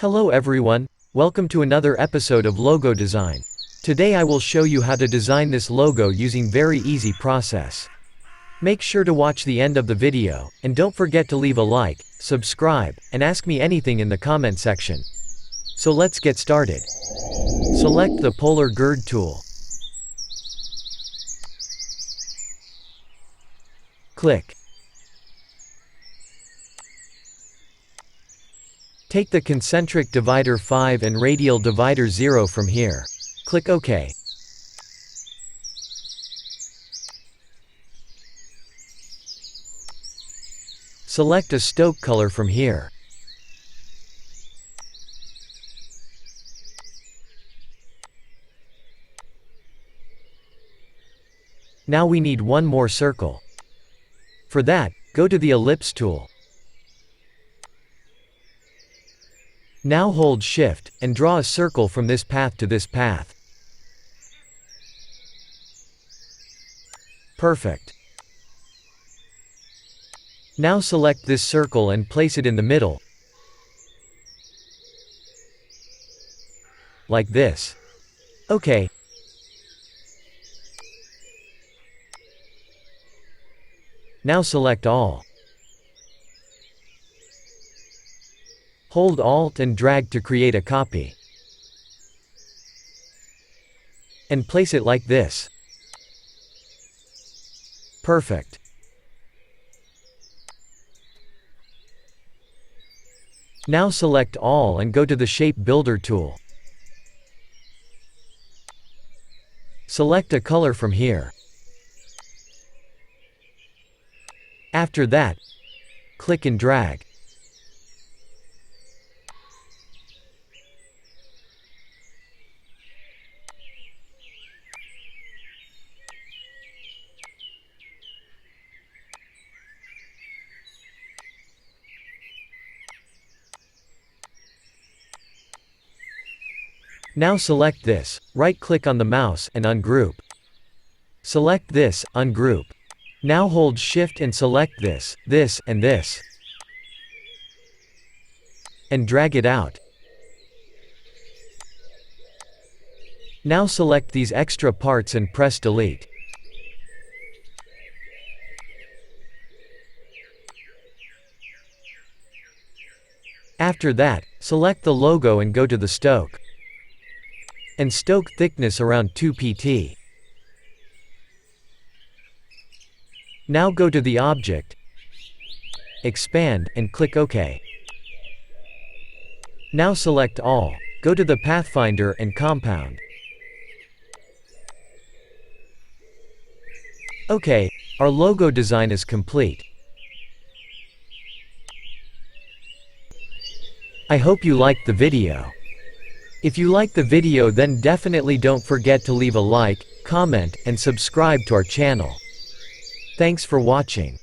Hello everyone, welcome to another episode of Logo Design. Today I will show you how to design this logo using very easy process. Make sure to watch the end of the video, and don't forget to leave a like, subscribe, and ask me anything in the comment section. So let's get started. Select the Polar Gird tool. Click. Take the concentric divider 5 and radial divider 0 from here. Click OK. Select a stoke color from here. Now we need one more circle. For that, go to the ellipse tool. Now hold Shift, and draw a circle from this path to this path. Perfect. Now select this circle and place it in the middle. Like this. OK. Now select all. Hold Alt and drag to create a copy. And place it like this. Perfect. Now select all and go to the Shape Builder tool. Select a color from here. After that, click and drag. Now select this, right-click on the mouse and ungroup. Select this, ungroup. Now hold Shift and select this, and this. And drag it out. Now select these extra parts and press Delete. After that, select the logo and go to the stoke. And stoke thickness around 2 pt. Now go to the object, expand, and click OK. Now select all, go to the Pathfinder and compound. OK, our logo design is complete. I hope you liked the video. If you like the video, then definitely don't forget to leave a like, comment, and subscribe to our channel. Thanks for watching.